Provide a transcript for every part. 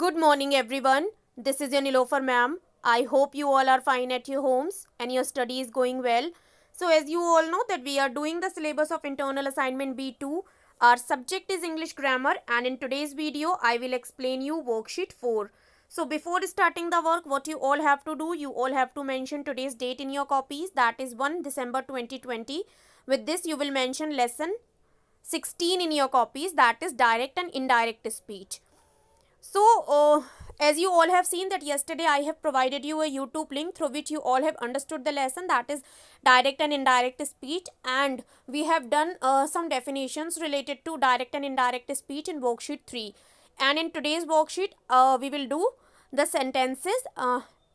Good morning, everyone. This is your Nilofer ma'am. I hope you all are fine at your homes and your study is going well. So, as you all know that we are doing the syllabus of internal assignment B2. Our subject is English grammar, and in today's video I will explain you worksheet 4. So, before starting the work, what you all have to do, you all have to mention today's date in your copies, that is 1 December 2020. With this you will mention lesson 16 in your copies, that is direct and indirect speech. So, as you all have seen that yesterday I have provided you a YouTube link through which you all have understood the lesson, that is direct and indirect speech, and we have done some definitions related to direct and indirect speech in worksheet 3. And in today's worksheet, we will do the sentences.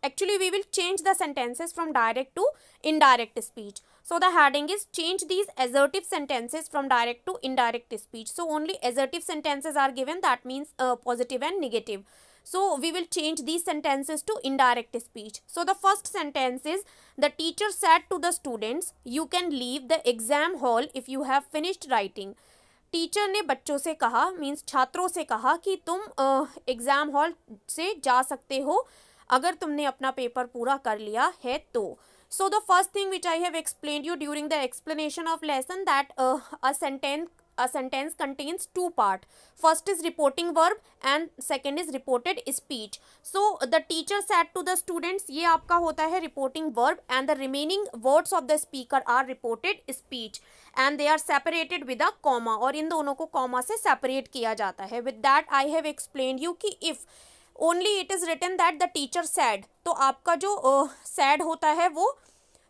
Actually, we will change the sentences from direct to indirect speech. So the heading is change these assertive sentences from direct to indirect speech. So only assertive sentences are given, that means positive and negative. So we will change these sentences to indirect speech. So the first sentence is, the teacher said to the students, you can leave the exam hall if you have finished writing. Teacher ने बच्चों से कहा, means छात्रों से कहा कि तुम exam hall से जा सकते हो अगर तुमने अपना पेपर पूरा कर लिया है तो. So the first thing which I have explained you during the explanation of lesson, that a sentence contains two part. First is reporting verb and second is reported speech. So the teacher said to the students, ये आपका होता है reporting verb, and the remaining words of the speaker are reported speech, and they are separated with a comma, और इन दोनों को comma से separate किया जाता है. With that I have explained you कि if only it is written that the teacher said, तो आपका जो said होता है वो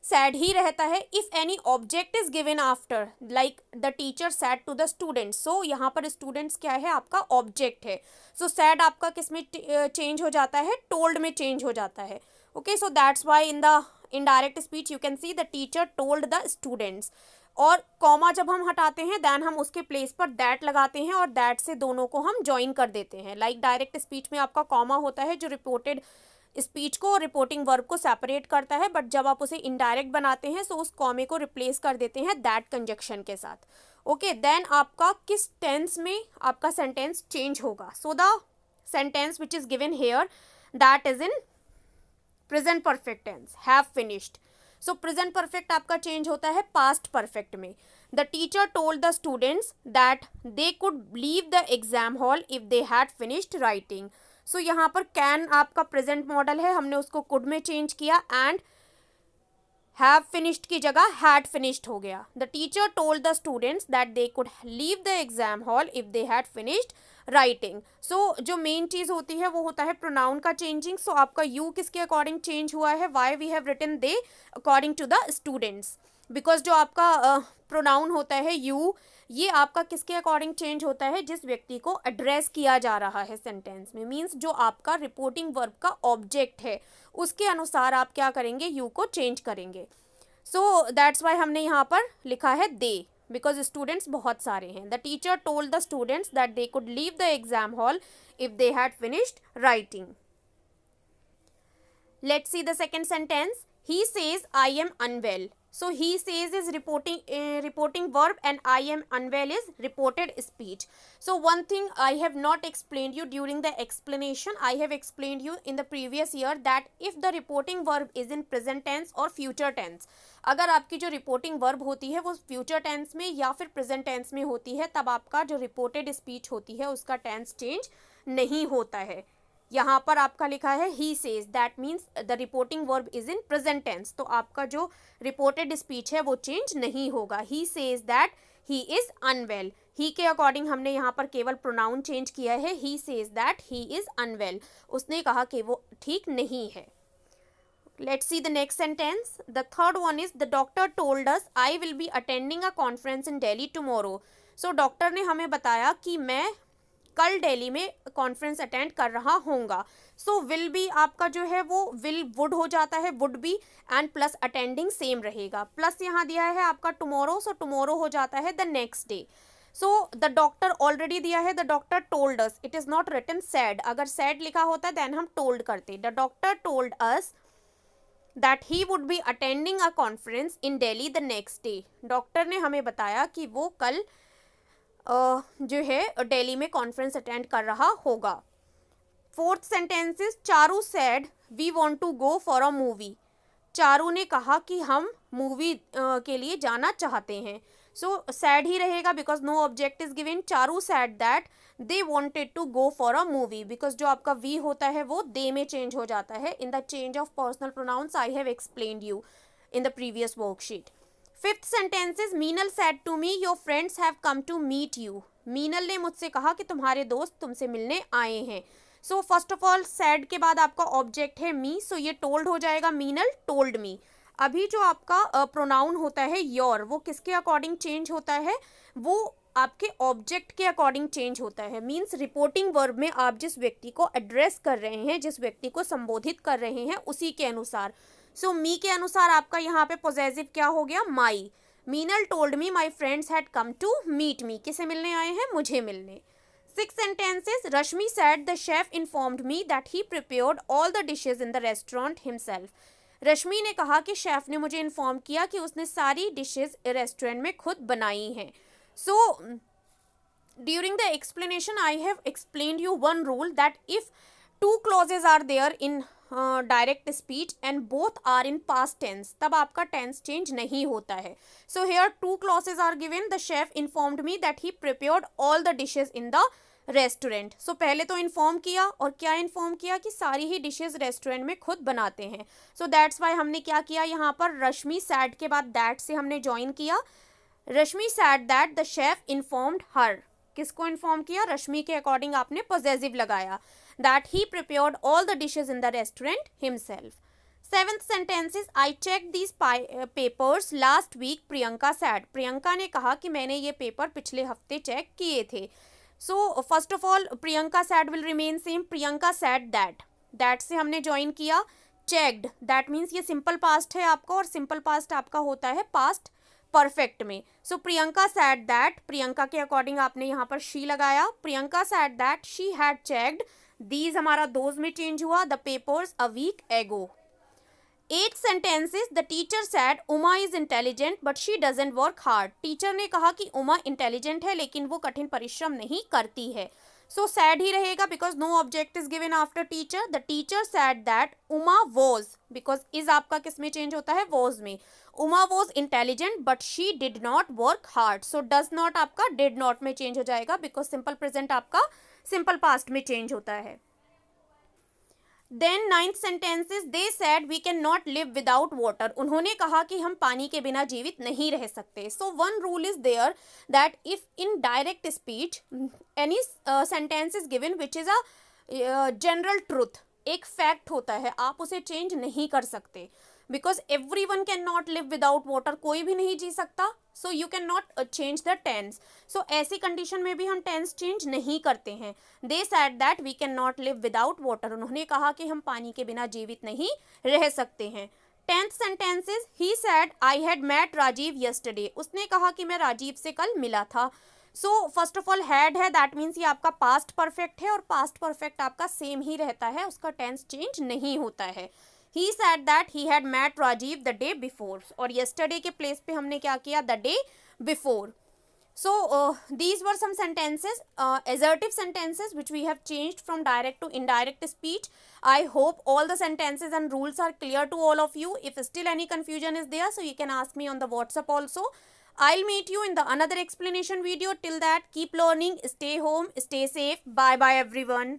सैड ही रहता है. If any object is given after, like the teacher said to the students, so यहाँ पर स्टूडेंट्स क्या है, आपका ऑब्जेक्ट है. सो सैड आपका किस में चेंज हो जाता है, टोल्ड में चेंज हो जाता है. Okay, so that's why in the indirect speech you can see the teacher told the students. और कॉमा जब हम हटाते हैं देन हम उसके प्लेस पर दैट लगाते हैं और दैट से दोनों को हम ज्वाइन कर देते हैं. लाइक डायरेक्ट स्पीच में आपका कॉमा होता है जो रिपोर्टेड स्पीच को और रिपोर्टिंग वर्ब को सेपरेट करता है, बट जब आप उसे इनडायरेक्ट बनाते हैं तो उस कॉमे को रिप्लेस कर देते हैं दैट कंजक्शन के साथ. ओके, देन आपका किस टेंस में आपका सेंटेंस चेंज होगा. So the sentence which is given here, that is in present perfect tense, have finished. So present perfect आपका चेंज होता है पास्ट परफेक्ट में. The teacher told the students that they could leave the exam hall if they had finished writing. So यहाँ पर can आपका present model है, हमने उसको कुड में चेंज किया, एंड हैव फिनिश्ड की जगह हैड फिनिश्ड हो गया. The teacher told the students that they could leave the exam hall if they had finished writing. So जो मेन चीज़ होती है वो होता है प्रोनाउन का चेंजिंग. सो आपका यू किसके अकॉर्डिंग चेंज हुआ है, why we have written they according to the students, because जो आपका प्रोनाउन होता है यू, ये आपका किसके अकॉर्डिंग चेंज होता है, जिस व्यक्ति को एड्रेस किया जा रहा है सेंटेंस में. मीन्स जो आपका रिपोर्टिंग वर्ब का ऑब्जेक्ट है उसके अनुसार आप क्या करेंगे, यू को चेंज करेंगे. सो दैट्स वाई हमने यहाँ पर लिखा है दे, बिकॉज स्टूडेंट्स बहुत सारे हैं. The teacher told the students that they could leave the exam hall if they had finished writing. Let's see the second sentence. He says I am unwell. So he says is reporting verb and I am unwell is reported speech. So one thing I have not explained you during the explanation, I have explained you in the previous year that if the reporting verb is in present tense or future tense, अगर आपकी जो reporting verb होती है वो future tense में या फिर present tense में होती है, तब आपका जो रिपोर्टेड स्पीच होती है उसका टेंस चेंज नहीं होता है. यहाँ पर आपका लिखा है he says, that means the reporting verb is in present tense, तो आपका जो रिपोर्टेड स्पीच है वो चेंज नहीं होगा. He says that he is unwell. He के अकॉर्डिंग हमने यहाँ पर केवल प्रोनाउन चेंज किया है. He says that he is unwell, उसने कहा कि वो ठीक नहीं है. Let's see the next sentence. The third one is the doctor told us I will be attending a conference in Delhi tomorrow. So doctor ने हमें बताया कि मैं कल दिल्ली में कॉन्फ्रेंस अटेंड कर रहा होऊंगा. सो विल बी आपका जो है वो विल वुड हो जाता है, would be and plus attending same रहेगा. प्लस यहाँ दिया है आपका टुमारो, सो टुमारो हो जाता है the next day. So the doctor already दिया है, the doctor told us, it is not written said. अगर सैड लिखा होता है देन हम टोल्ड करते. The doctor told us that he would be attending a conference in Delhi the next day. Doctor ने हमें बताया कि वो कल जो है दिल्ली में कॉन्फ्रेंस अटेंड कर रहा होगा. Fourth sentence is Charu said we want to go for a movie. Charu ने कहा कि हम मूवी के लिए जाना चाहते हैं. सो सैड ही रहेगा because no object is given. Charu said that they wanted to go for a movie, because जो आपका वी होता है वो दे में चेंज हो जाता है in the change of personal pronouns I have explained you in the previous worksheet. Fifth sentence is Meenal said to me your friends have come to meet you. Meenal ने मुझसे कहा कि तुम्हारे दोस्त तुमसे मिलने आए हैं. सो फर्स्ट ऑफ ऑल सैड के बाद आपका ऑब्जेक्ट है मी, सो ये टोल्ड हो जाएगा मीनल टोल्ड मी. अभी जो आपका प्रोनाउन होता है योर, वो किसके अकॉर्डिंग चेंज होता है? वो आपके ऑब्जेक्ट के अकॉर्डिंग चेंज होता है. मीन्स रिपोर्टिंग वर्ब में आप जिस व्यक्ति को एड्रेस कर रहे हैं, जिस व्यक्ति को संबोधित कर रहे हैं, उसी के अनुसार. सो मी के अनुसार आपका यहाँ पे पोजेसिव क्या हो गया? My. Meenal told me my friends had come to meet me. किसे मिलने आए हैं? मुझे मिलने. Sixth sentence is Rashmi said the chef informed me that he prepared all the dishes in the restaurant himself. रश्मि ने कहा कि शेफ ने मुझे इन्फॉर्म किया कि उसने सारी डिशेस रेस्टोरेंट में खुद बनाई हैं. So during the explanation I have explained you one rule that if two clauses are there in direct speech and both are in past tense, तब आपका टेंस चेंज नहीं होता है. So here two clauses are given. The chef informed me that he prepared all the dishes in the restaurant. So पहले तो inform किया, और क्या इन्फॉर्म किया? कि सारी ही डिशेज रेस्टोरेंट में खुद बनाते हैं. सो दैट्स वाई हमने क्या किया यहाँ पर? रश्मि सैड के बाद दैट से हमने ज्वाइन किया. Rashmi said that the chef informed her. किसको इन्फॉर्म किया? रश्मि के अकॉर्डिंग आपने पॉजिटिव लगाया. That he prepared all the dishes in the restaurant himself. Seventh sentence is I check these papers last week Priyanka said. Priyanka ने कहा कि मैंने ये पेपर पिछले हफ्ते चेक किए थे. सो first of all Priyanka sad will remain same. Priyanka said that. That से हमने ज्वाइन किया. चेक्ड, दैट मीन्स ये सिंपल पास्ट है आपका, और सिंपल पास्ट आपका होता है पास्ट परफेक्ट में. So Priyanka said that, Priyanka के अकॉर्डिंग आपने यहाँ पर शी लगाया. Priyanka said that she had checked these, हमारा दोज में चेंज हुआ, the papers a week ago. Eight sentences the teacher said Uma is intelligent but she doesn't work hard. Teacher ने कहा कि उमा इंटेलिजेंट है लेकिन वो कठिन परिश्रम नहीं करती है. सो सैड ही रहेगा because no object is given after teacher. The teacher said that Uma was, because is आपका किस में चेंज होता है? वॉज में. Uma was intelligent but she did not work hard. So does not आपका डिड नॉट में चेंज हो जाएगा बिकॉज सिंपल प्रेजेंट आपका सिंपल पास्ट में चेंज होता है. Then ninth sentence is they said we can not live without water. उन्होंने कहा कि हम पानी के बिना जीवित नहीं रह सकते. So one rule is there that if in direct speech any sentence is given which is a general truth, एक फैक्ट होता है, आप उसे चेंज नहीं कर सकते because every one can not live without water. कोई भी नहीं जी सकता. So you can not change the tense. So ऐसी कंडीशन में भी हम टेंस चेंज नहीं करते हैं. They said that we can not live without water. उन्होंने कहा कि हम पानी के बिना जीवित नहीं रह सकते हैं. Tenth sentence is he said I had met Rajeev yesterday. उसने कहा कि मैं राजीव से कल मिला था. So first of all had है, दैट मीन्स ये आपका पास्ट परफेक्ट है, और पास्ट परफेक्ट आपका सेम ही रहता है, उसका टेंस चेंज नहीं होता है. He said that he had met Rajiv the day before. और yesterday के place पे हमने क्या किया? The day before. So these were some sentences, assertive sentences which we have changed from direct to indirect speech. I hope all the sentences and rules are clear to all of you. If still any confusion is there, so you can ask me on the WhatsApp also. I'll meet you in the another explanation video. Till that, keep learning, stay home, stay safe. Bye bye everyone.